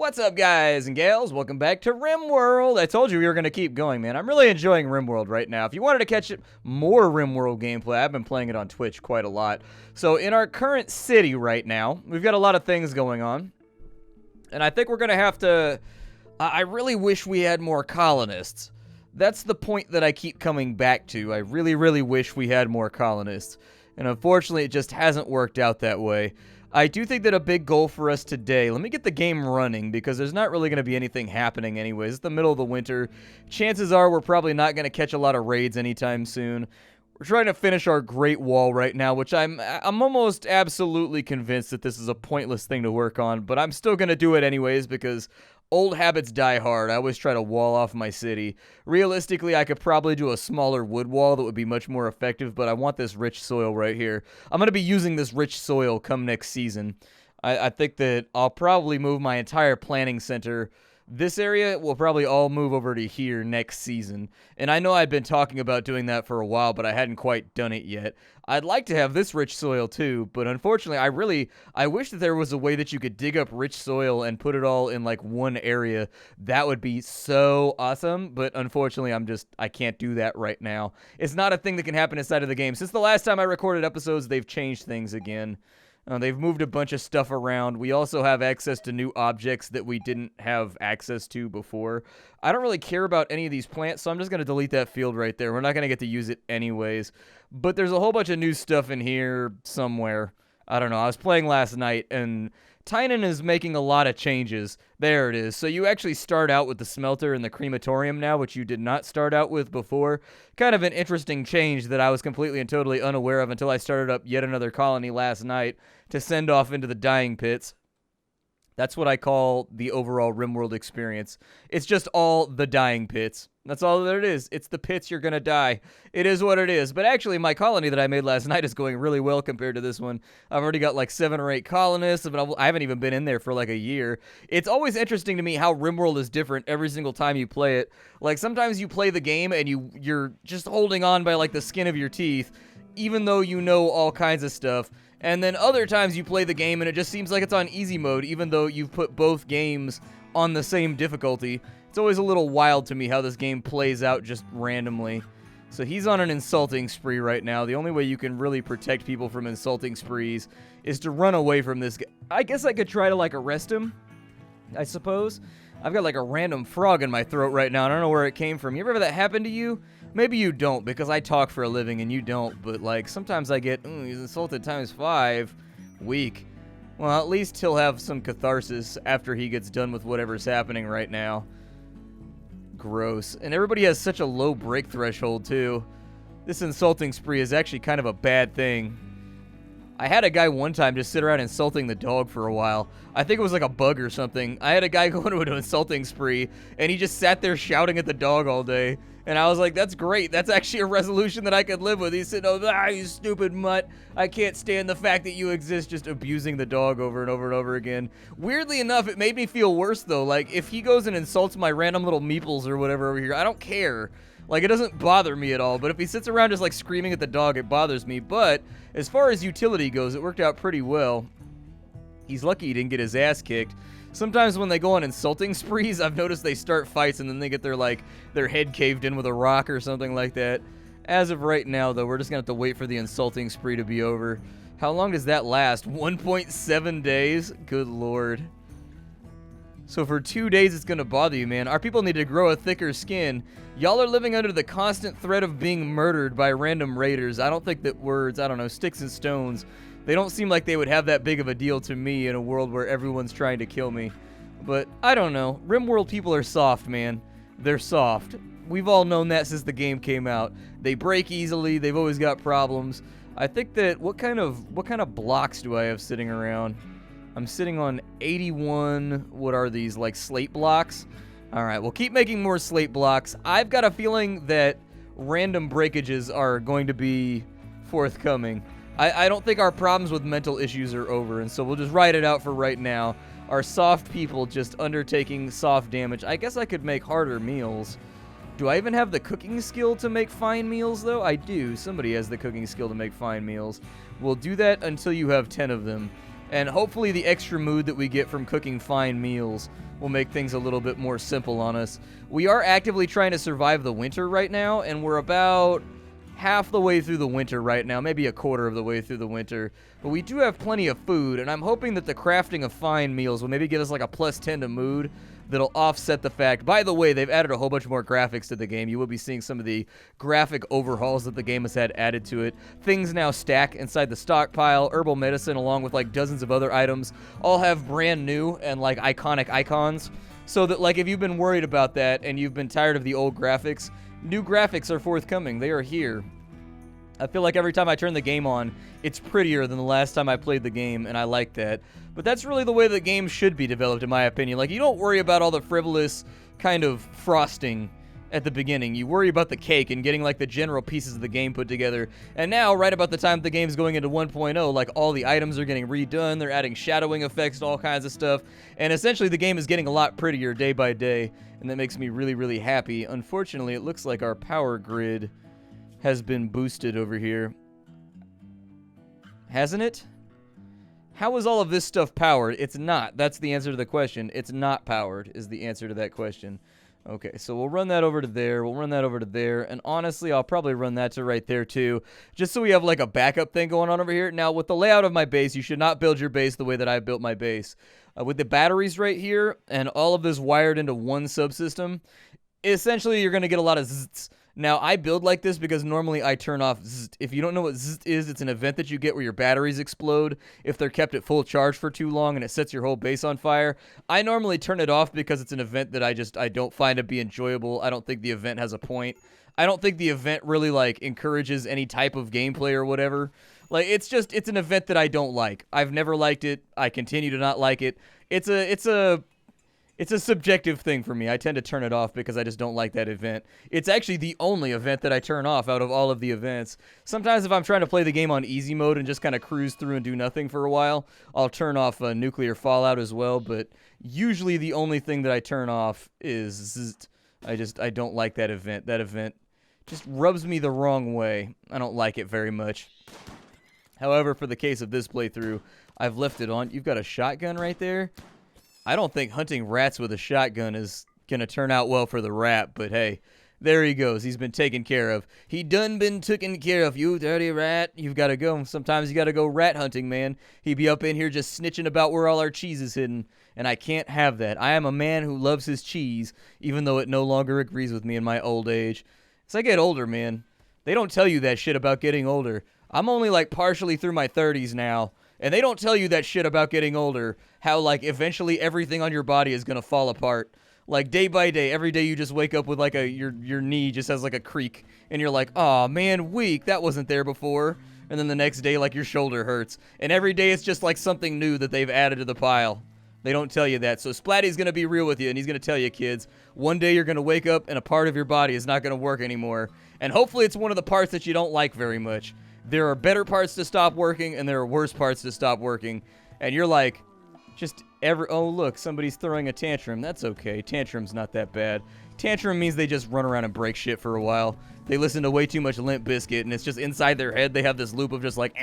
What's up, guys and gals? Welcome back to Rimworld. I told you we were going to keep going, man. I'm really enjoying Rimworld right now. If you wanted to catch more Rimworld gameplay, I've been playing it on Twitch quite a lot. So in our current city right now, we've got a lot of things going on. And I think we're going to have to... I really wish we had more colonists. That's the point that I keep coming back to. I really, really wish we had more colonists. And unfortunately, it just hasn't worked out that way. I do think that a big goal for us today, let me get the game running because there's not really going to be anything happening anyways. It's the middle of the winter. Chances are we're probably not going to catch a lot of raids anytime soon. We're trying to finish our Great Wall right now, which I'm almost absolutely convinced that this is a pointless thing to work on, but I'm still going to do it anyways because old habits die hard. I always try to wall off my city. Realistically, I could probably do a smaller wood wall that would be much more effective, but I want this rich soil right here. I'm going to be using this rich soil come next season. I think that I'll probably move my entire planning center. This area will probably all move over to here next season. And I know I'd been talking about doing that for a while, but I hadn't quite done it yet. I'd like to have this rich soil too, but unfortunately, I wish that there was a way that you could dig up rich soil and put it all in like one area. That would be so awesome, but unfortunately, I can't do that right now. It's not a thing that can happen inside of the game. Since the last time I recorded episodes, they've changed things again. They've moved a bunch of stuff around. We also have access to new objects that we didn't have access to before. I don't really care about any of these plants, so I'm just going to delete that field right there. We're not going to get to use it anyways. But there's a whole bunch of new stuff in here somewhere. I don't know. I was playing last night, and Tynan is making a lot of changes. There it is. So you actually start out with the smelter and the crematorium now, which you did not start out with before. Kind of an interesting change that I was completely and totally unaware of until I started up yet another colony last night to send off into the dying pits. That's what I call the overall Rimworld experience. It's just all the dying pits. That's all that it is. It's the pits, you're gonna die. It is what it is. But actually, my colony that I made last night is going really well compared to this one. I've already got like 7 or 8 colonists, but I haven't even been in there for like a year. It's always interesting to me how Rimworld is different every single time you play it. Like, sometimes you play the game and you're just holding on by like the skin of your teeth, even though you know all kinds of stuff. And then other times you play the game and it just seems like it's on easy mode, even though you've put both games on the same difficulty. It's always a little wild to me how this game plays out just randomly. So he's on an insulting spree right now. The only way you can really protect people from insulting sprees is to run away from this guy. I guess I could try to, like, arrest him, I suppose. I've got, like, a random frog in my throat right now. I don't know where it came from. You ever have that happen to you? Maybe you don't, because I talk for a living and you don't. But, like, sometimes I get, he's insulted times 5. Weak. Well, at least he'll have some catharsis after he gets done with whatever's happening right now. Gross. And everybody has such a low break threshold, too. This insulting spree is actually kind of a bad thing. I had a guy one time just sit around insulting the dog for a while. I think it was like a bug or something. I had a guy go into an insulting spree, and he just sat there shouting at the dog all day. And I was like, that's great. That's actually a resolution that I could live with. He's sitting over, you stupid mutt. I can't stand the fact that you exist, just abusing the dog over and over and over again. Weirdly enough, it made me feel worse, though. Like, if he goes and insults my random little meeples or whatever over here, I don't care. Like, it doesn't bother me at all. But if he sits around just, like, screaming at the dog, it bothers me. But as far as utility goes, it worked out pretty well. He's lucky he didn't get his ass kicked. Sometimes when they go on insulting sprees, I've noticed they start fights and then they get their head caved in with a rock or something like that. As of right now, though, we're just going to have to wait for the insulting spree to be over. How long does that last? 1.7 days? Good lord. So for 2 days, it's going to bother you, man. Our people need to grow a thicker skin. Y'all are living under the constant threat of being murdered by random raiders. I don't think that words, sticks and stones, they don't seem like they would have that big of a deal to me in a world where everyone's trying to kill me. But I don't know. Rimworld people are soft, man. They're soft. We've all known that since the game came out. They break easily. They've always got problems. I think that what kind of blocks do I have sitting around? I'm sitting on 81. What are these, like slate blocks? All right, we'll keep making more slate blocks. I've got a feeling that random breakages are going to be forthcoming. I don't think our problems with mental issues are over, and so we'll just ride it out for right now. Our soft people just undertaking soft damage. I guess I could make harder meals. Do I even have the cooking skill to make fine meals, though? I do. Somebody has the cooking skill to make fine meals. We'll do that until you have 10 of them. And hopefully the extra mood that we get from cooking fine meals will make things a little bit more simple on us. We are actively trying to survive the winter right now, and we're about half the way through the winter right now, maybe a quarter of the way through the winter. But we do have plenty of food, and I'm hoping that the crafting of fine meals will maybe give us like a +10 to mood that'll offset the fact. By the way, they've added a whole bunch more graphics to the game. You will be seeing some of the graphic overhauls that the game has had added to it. Things now stack inside the stockpile. Herbal medicine, along with like dozens of other items, all have brand new and like iconic icons. So that like if you've been worried about that and you've been tired of the old graphics, new graphics are forthcoming. They are here. I feel like every time I turn the game on, it's prettier than the last time I played the game, and I like that. But that's really the way the game should be developed, in my opinion. Like, you don't worry about all the frivolous kind of frosting at the beginning. You worry about the cake and getting, like, the general pieces of the game put together. And now, right about the time the game's going into 1.0, like, all the items are getting redone. They're adding shadowing effects to all kinds of stuff. And essentially, the game is getting a lot prettier day by day, and that makes me really, really happy. Unfortunately, it looks like our power grid has been boosted over here. Hasn't it? How is all of this stuff powered? It's not. That's the answer to the question. It's not powered is the answer to that question. Okay, so we'll run that over to there. We'll run that over to there. And honestly, I'll probably run that to right there too, just so we have like a backup thing going on over here. Now, with the layout of my base, you should not build your base the way that I built my base. With the batteries right here and all of this wired into one subsystem, essentially you're going to get a lot of zzz. Now, I build like this because normally I turn off zzz. If you don't know what zzz is, it's an event that you get where your batteries explode if they're kept at full charge for too long and it sets your whole base on fire. I normally turn it off because it's an event that I don't find to be enjoyable. I don't think the event has a point. I don't think the event really, like, encourages any type of gameplay or whatever. Like, it's an event that I don't like. I've never liked it. I continue to not like it. It's a subjective thing for me. I tend to turn it off because I just don't like that event. It's actually the only event that I turn off out of all of the events. Sometimes if I'm trying to play the game on easy mode and just kind of cruise through and do nothing for a while, I'll turn off nuclear fallout as well, but usually the only thing that I turn off is I don't like that event. That event just rubs me the wrong way. I don't like it very much. However, for the case of this playthrough, I've left it on. You've got a shotgun right there. I don't think hunting rats with a shotgun is going to turn out well for the rat, but hey, there he goes. He's been taken care of. He done been taken care of, you dirty rat. You've got to go. Sometimes you got to go rat hunting, man. He be up in here just snitching about where all our cheese is hidden, and I can't have that. I am a man who loves his cheese, even though it no longer agrees with me in my old age. As I get older, man, they don't tell you that shit about getting older. I'm only like partially through my 30s now. And they don't tell you that shit about getting older, how, like, eventually everything on your body is going to fall apart. Like, day by day, every day you just wake up with, like, your knee just has, like, a creak. And you're like, aw, man, weak, that wasn't there before. And then the next day, like, your shoulder hurts. And every day it's just, like, something new that they've added to the pile. They don't tell you that. So Splatty's going to be real with you, and he's going to tell you, kids, one day you're going to wake up and a part of your body is not going to work anymore. And hopefully it's one of the parts that you don't like very much. There are better parts to stop working, and there are worse parts to stop working. And you're like, oh, look, somebody's throwing a tantrum. That's okay. Tantrum's not that bad. Tantrum means they just run around and break shit for a while. They listen to way too much Limp Bizkit, and it's just inside their head. They have this loop of just like,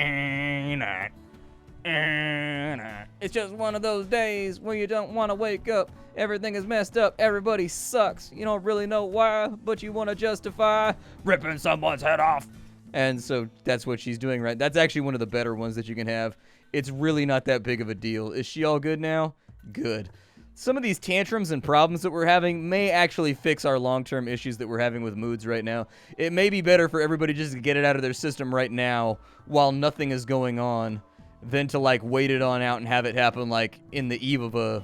it's just one of those days where you don't want to wake up. Everything is messed up. Everybody sucks. You don't really know why, but you want to justify ripping someone's head off. And so that's what she's doing, right? That's actually one of the better ones that you can have. It's really not that big of a deal. Is she all good now? Good. Some of these tantrums and problems that we're having may actually fix our long-term issues that we're having with moods right now. It may be better for everybody just to get it out of their system right now while nothing is going on than to, like, wait it on out and have it happen, like, in the eve of a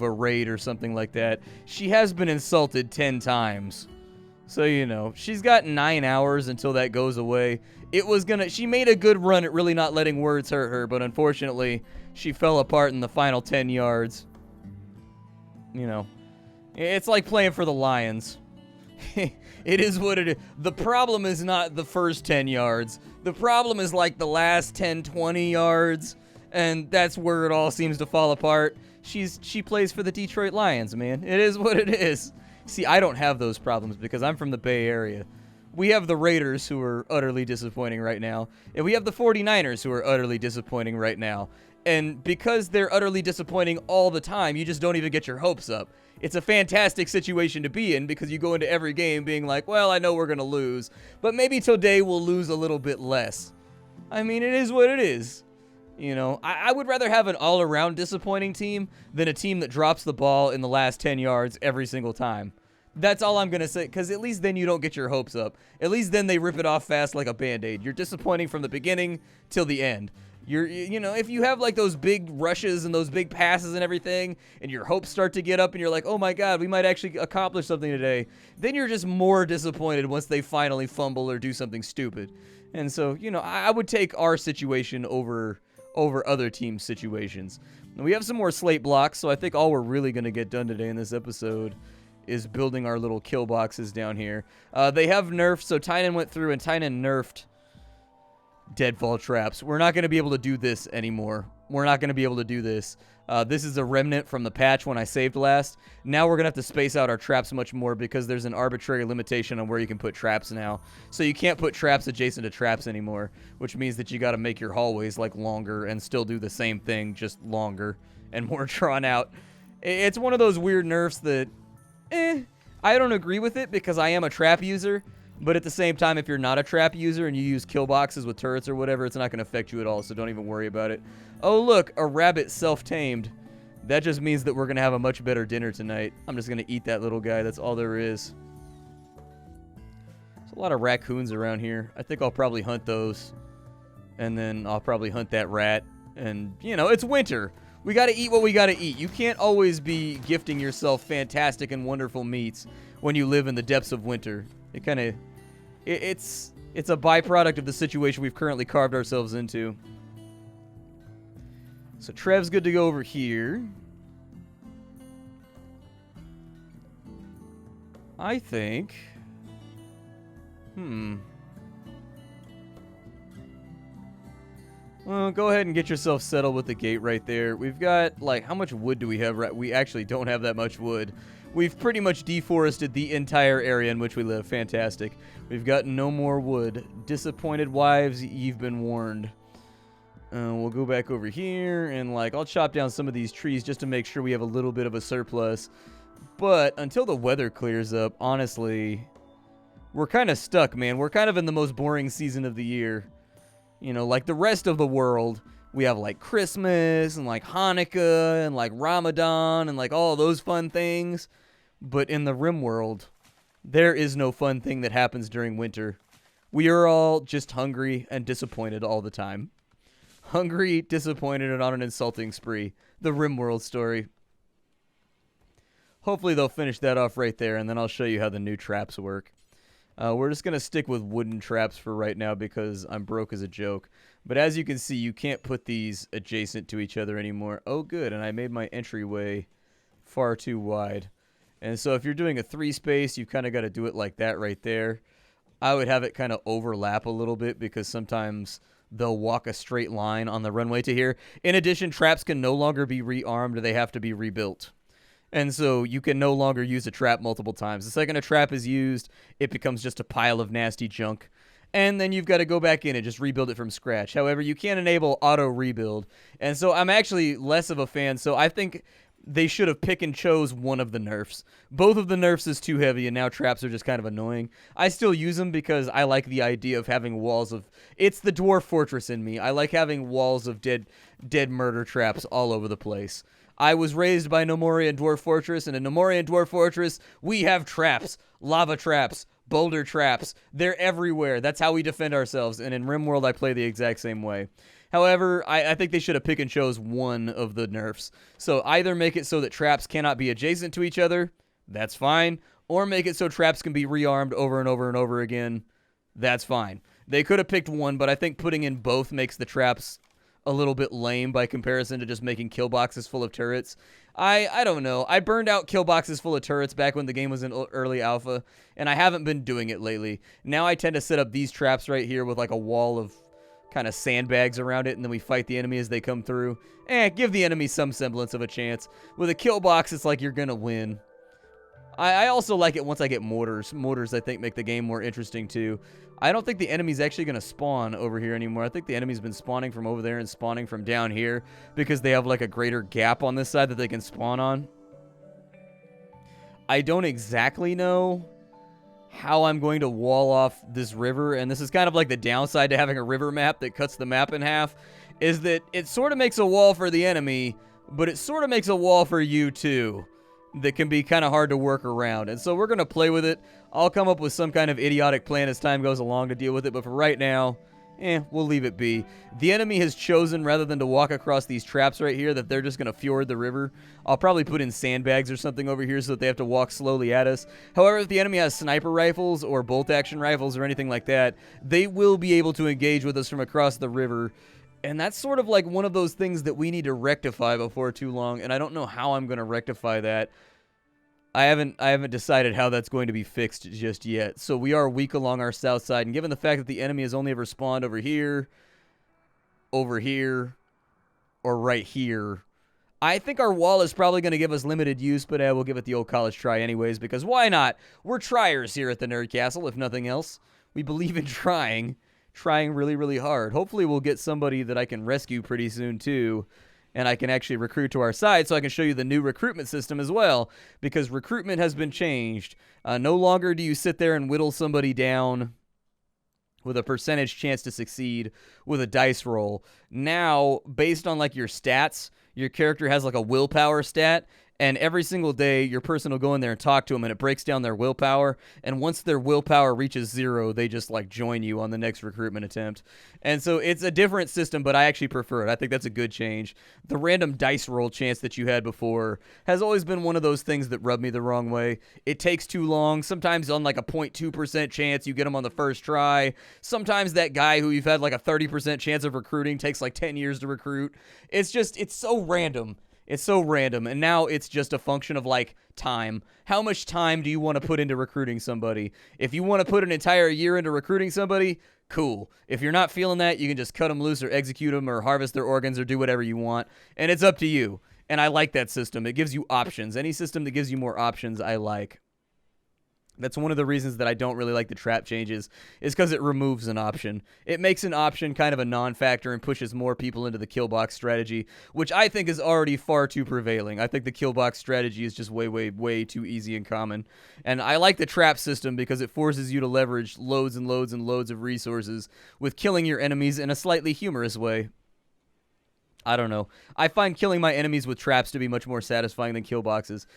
raid or something like that. She has been insulted 10 times. So, you know, she's got 9 hours until that goes away. She made a good run at really not letting words hurt her, but unfortunately, she fell apart in the final 10 yards. You know, it's like playing for the Lions. It is what it is. The problem is not the first 10 yards. The problem is like the last 10, 20 yards, and that's where it all seems to fall apart. She plays for the Detroit Lions, man. It is what it is. See, I don't have those problems because I'm from the Bay Area. We have the Raiders, who are utterly disappointing right now, and we have the 49ers, who are utterly disappointing right now. And because they're utterly disappointing all the time, you just don't even get your hopes up. It's a fantastic situation to be in because you go into every game being like, well, I know we're going to lose, but maybe today we'll lose a little bit less. I mean, it is what it is. You know, I would rather have an all-around disappointing team than a team that drops the ball in the last 10 yards every single time. That's all I'm going to say, because at least then you don't get your hopes up. At least then they rip it off fast like a Band-Aid. You're disappointing from the beginning till the end. You know, if you have like those big rushes and those big passes and everything, and your hopes start to get up and you're like, oh my God, we might actually accomplish something today, then you're just more disappointed once they finally fumble or do something stupid. And so, you know, I would take our situation over other teams' situations. And we have some more slate blocks, so I think all we're really going to get done today in this episode is building our little kill boxes down here. They have nerfed, so Tynan went through and Tynan nerfed deadfall traps. We're not going to be able to do this anymore. We're not going to be able to do this. This is a remnant from the patch when I saved last. Now we're going to have to space out our traps much more because there's an arbitrary limitation on where you can put traps now. So you can't put traps adjacent to traps anymore, which means that you got to make your hallways like longer and still do the same thing, just longer and more drawn out. It's one of those weird nerfs that, I don't agree with it because I am a trap user. But at the same time, if you're not a trap user and you use kill boxes with turrets or whatever, it's not going to affect you at all, so don't even worry about it. Oh, look, a rabbit self-tamed. That just means that we're going to have a much better dinner tonight. I'm just going to eat that little guy. That's all there is. There's a lot of raccoons around here. I think I'll probably hunt those. And then I'll probably hunt that rat. And, you know, it's winter. We got to eat what we got to eat. You can't always be gifting yourself fantastic and wonderful meats when you live in the depths of winter. It kind of... It's a byproduct of the situation we've currently carved ourselves into. So Trev's good to go over here. I think... Well, go ahead and get yourself settled with the gate right there. We've got, like, how much wood do we have? We actually don't have that much wood. We've pretty much deforested the entire area in which we live. Fantastic. We've got no more wood. Disappointed wives, you've been warned. We'll go back over here, and, like, I'll chop down some of these trees just to make sure we have a little bit of a surplus. But until the weather clears up, honestly, we're kind of stuck, man. We're kind of in the most boring season of the year. You know, like the rest of the world, we have, like, Christmas and, like, Hanukkah and, like, Ramadan and, like, all those fun things. But in the Rimworld, there is no fun thing that happens during winter. We are all just hungry and disappointed all the time. Hungry, disappointed, and on an insulting spree. The Rimworld story. Hopefully they'll finish that off right there, and then I'll show you how the new traps work. We're just going to stick with wooden traps for right now because I'm broke as a joke. But as you can see, you can't put these adjacent to each other anymore. Oh, good, and I made my entryway far too wide. And so if you're doing a 3-space, you've kind of got to do it like that right there. I would have it kind of overlap a little bit because sometimes they'll walk a straight line on the runway to here. In addition, traps can no longer be rearmed. They have to be rebuilt. And so you can no longer use a trap multiple times. The second a trap is used, it becomes just a pile of nasty junk. And then you've got to go back in and just rebuild it from scratch. However, you can't enable auto rebuild. And so I'm actually less of a fan. So I think they should have pick and chose one of the nerfs. Both of the nerfs is too heavy, and now traps are just kind of annoying. I still use them because I like the idea of having walls of... It's the dwarf fortress in me. I like having walls of dead murder traps all over the place. I was raised by Nomorian Dwarf Fortress, and in Nomorian Dwarf Fortress, we have traps, lava traps, boulder traps. They're everywhere. That's how we defend ourselves, and in Rimworld, I play the exact same way. However, I think they should have pick and chose one of the nerfs. So either make it so that traps cannot be adjacent to each other, that's fine, or make it so traps can be rearmed over and over and over again, that's fine. They could have picked one, but I think putting in both makes the traps a little bit lame by comparison to just making kill boxes full of turrets. I don't know. I burned out kill boxes full of turrets back when the game was in early alpha, and I haven't been doing it lately. Now I tend to set up these traps right here with like a wall of kind of sandbags around it, and then we fight the enemy as they come through. Give the enemy some semblance of a chance. With a kill box, it's like you're gonna win. I also like it once I get mortars. Mortars, I think, make the game more interesting, too. I don't think the enemy's actually going to spawn over here anymore. I think the enemy's been spawning from over there and spawning from down here because they have, like, a greater gap on this side that they can spawn on. I don't exactly know how I'm going to wall off this river, and this is kind of like the downside to having a river map that cuts the map in half, is that it sort of makes a wall for the enemy, but it sort of makes a wall for you, too, that can be kind of hard to work around. And so we're going to play with it. I'll come up with some kind of idiotic plan as time goes along to deal with it, but for right now, we'll leave it be. The enemy has chosen, rather than to walk across these traps right here, that they're just going to fjord the river. I'll probably put in sandbags or something over here so that they have to walk slowly at us. However, if the enemy has sniper rifles or bolt-action rifles or anything like that, they will be able to engage with us from across the river. And that's sort of like one of those things that we need to rectify before too long, and I don't know how I'm going to rectify that. I haven't decided how that's going to be fixed just yet. So we are weak along our south side, and given the fact that the enemy has only ever spawned over here, or right here, I think our wall is probably going to give us limited use, but we'll give it the old college try anyways, because why not? We're triers here at the Nerd Castle, if nothing else. We believe in trying really, really hard. Hopefully we'll get somebody that I can rescue pretty soon, too, and I can actually recruit to our side so I can show you the new recruitment system as well, because recruitment has been changed. No longer do you sit there and whittle somebody down with a percentage chance to succeed with a dice roll. Now, based on like your stats, your character has like a willpower stat, and every single day your person will go in there and talk to them, and it breaks down their willpower, and once their willpower reaches 0, they just like join you on the next recruitment attempt. And so it's a different system, but I actually prefer it. I think that's a good change. The random dice roll chance that you had before has always been one of those things that rubbed me the wrong way. It takes too long. Sometimes on like a 0.2% chance you get them on the first try. Sometimes that guy who you've had like a 30% chance of recruiting takes like 10 years to recruit. It's so random. It's so random, and now it's just a function of, like, time. How much time do you want to put into recruiting somebody? If you want to put an entire year into recruiting somebody, cool. If you're not feeling that, you can just cut them loose or execute them or harvest their organs or do whatever you want, and it's up to you. And I like that system. It gives you options. Any system that gives you more options, I like. That's one of the reasons that I don't really like the trap changes, is because it removes an option. It makes an option kind of a non-factor and pushes more people into the kill box strategy, which I think is already far too prevailing. I think the kill box strategy is just way, way, way too easy and common. And I like the trap system because it forces you to leverage loads and loads and loads of resources with killing your enemies in a slightly humorous way. I don't know. I find killing my enemies with traps to be much more satisfying than kill boxes.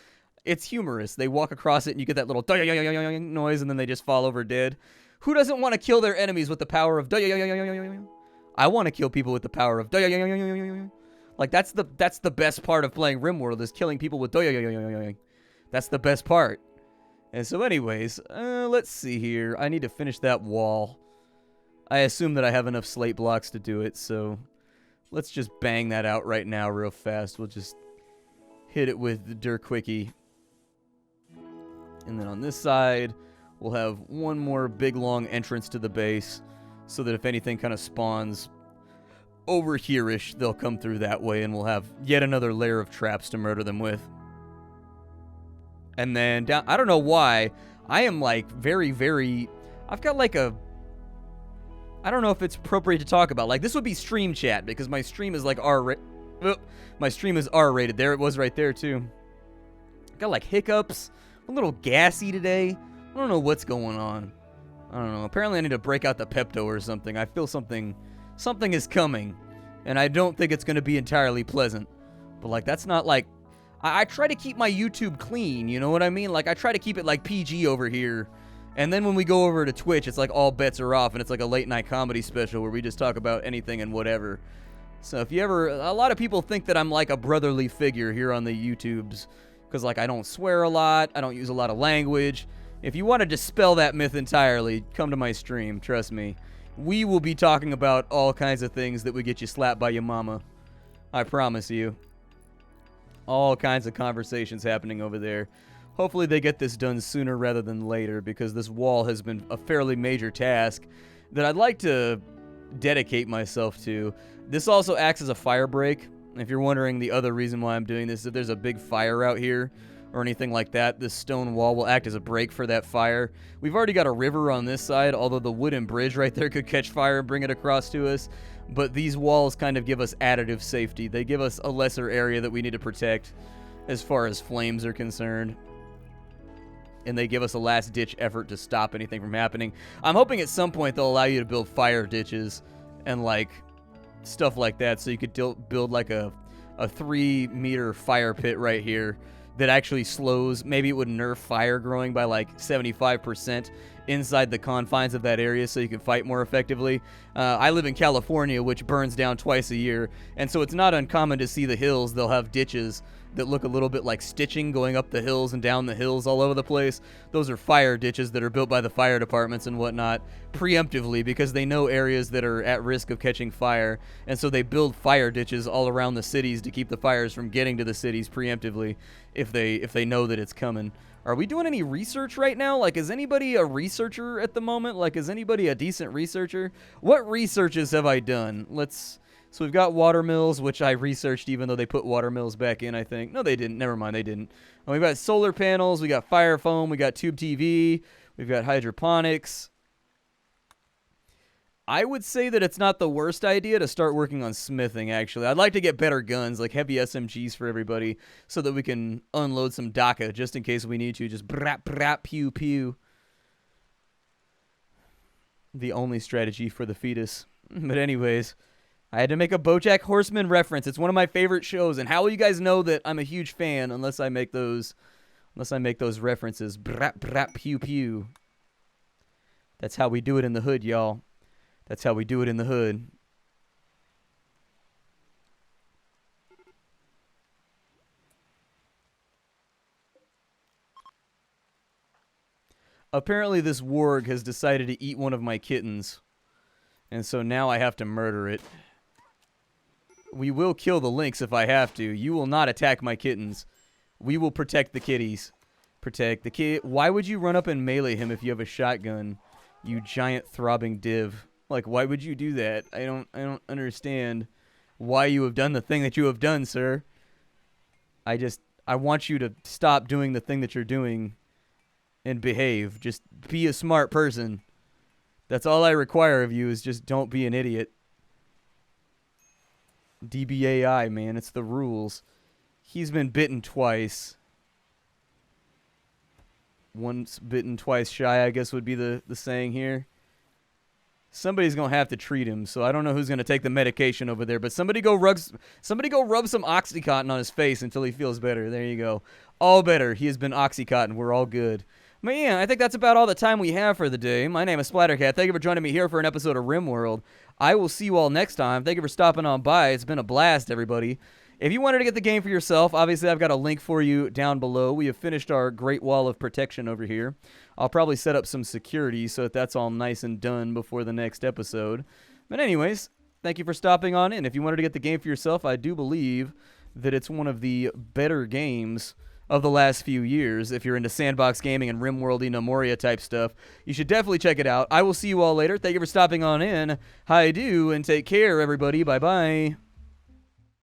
It's humorous. They walk across it and you get that little noise and then they just fall over dead. Who doesn't want to kill their enemies with the power of I want to kill people with the power of Like, that's the best part of playing Rimworld, is killing people with That's the best part. And so anyways, let's see here. I need to finish that wall. I assume that I have enough slate blocks to do it, so let's just bang that out right now real fast. We'll just hit it with the Dur Quickie. And then on this side, we'll have one more big, long entrance to the base, so that if anything kind of spawns over here-ish, they'll come through that way, and we'll have yet another layer of traps to murder them with. And then down, I don't know why, I am like very, very, I've got like a, I don't know if it's appropriate to talk about. Like, this would be stream chat, because my stream is like my stream is R-rated. There it was right there, too. Got like hiccups. I'm a little gassy today. I don't know what's going on. I don't know. Apparently I need to break out the Pepto or something. I feel something is coming, and I don't think it's going to be entirely pleasant. But like, that's not like, I try to keep my YouTube clean, you know what I mean? Like, I try to keep it like PG over here. And then when we go over to Twitch, it's like all bets are off, and it's like a late night comedy special where we just talk about anything and whatever. So if you ever, a lot of people think that I'm like a brotherly figure here on the YouTubes, because like I don't swear a lot, I don't use a lot of language. If you want to dispel that myth entirely, come to my stream, trust me. We will be talking about all kinds of things that would get you slapped by your mama. I promise you. All kinds of conversations happening over there. Hopefully they get this done sooner rather than later, because this wall has been a fairly major task that I'd like to dedicate myself to. This also acts as a fire break. If you're wondering the other reason why I'm doing this, is that there's a big fire out here or anything like that, this stone wall will act as a break for that fire. We've already got a river on this side, although the wooden bridge right there could catch fire and bring it across to us. But these walls kind of give us additive safety. They give us a lesser area that we need to protect as far as flames are concerned. And they give us a last-ditch effort to stop anything from happening. I'm hoping at some point they'll allow you to build fire ditches and, like, stuff like that, so you could build, like, a 3-meter fire pit right here that actually slows. Maybe it would nerf fire growing by like 75% inside the confines of that area so you can fight more effectively. I live in California, which burns down twice a year, and so it's not uncommon to see the hills. They'll have ditches that look a little bit like stitching going up the hills and down the hills all over the place. Those are fire ditches that are built by the fire departments and whatnot preemptively because they know areas that are at risk of catching fire, and so they build fire ditches all around the cities to keep the fires from getting to the cities preemptively if they know that it's coming. Are we doing any research right now? Like, is anybody a researcher at the moment? Like, is anybody a decent researcher? What researches have I done? So we've got water mills, which I researched even though they put water mills back in, I think. No, they didn't. Never mind, they didn't. We've got solar panels. We got fire foam. We got tube TV. We've got hydroponics. I would say that it's not the worst idea to start working on smithing, actually. I'd like to get better guns, like heavy SMGs for everybody, so that we can unload some DACA just in case we need to. Just brap, brap, pew, pew. The only strategy for the fetus. But anyways, I had to make a BoJack Horseman reference. It's one of my favorite shows, and how will you guys know that I'm a huge fan unless I make those references? Brap, brap, pew, pew. That's how we do it in the hood, y'all. That's how we do it in the hood. Apparently this warg has decided to eat one of my kittens. And so now I have to murder it. We will kill the lynx if I have to. You will not attack my kittens. We will protect the kitties. Protect the kid. Why would you run up and melee him if you have a shotgun? You giant throbbing div. Like, why would you do that? I don't understand why you have done the thing that you have done, sir. I want you to stop doing the thing that you're doing and behave. Just be a smart person. That's all I require of you, is just don't be an idiot. DBAI, man, it's the rules. He's been bitten twice. Once bitten, twice shy, I guess would be the saying here. Somebody's going to have to treat him, so I don't know who's going to take the medication over there, but somebody go rub some Oxycontin on his face until he feels better. There you go. All better. He has been Oxycontin. We're all good. But yeah, I think that's about all the time we have for the day. My name is Splattercat. Thank you for joining me here for an episode of Rimworld. I will see you all next time. Thank you for stopping on by. It's been a blast, everybody. If you wanted to get the game for yourself, obviously I've got a link for you down below. We have finished our Great Wall of Protection over here. I'll probably set up some security so that that's all nice and done before the next episode. But anyways, thank you for stopping on in. If you wanted to get the game for yourself, I do believe that it's one of the better games of the last few years. If you're into sandbox gaming and Rimworld-y Moria type stuff, you should definitely check it out. I will see you all later. Thank you for stopping on in. Hi-do, and take care, everybody. Bye-bye.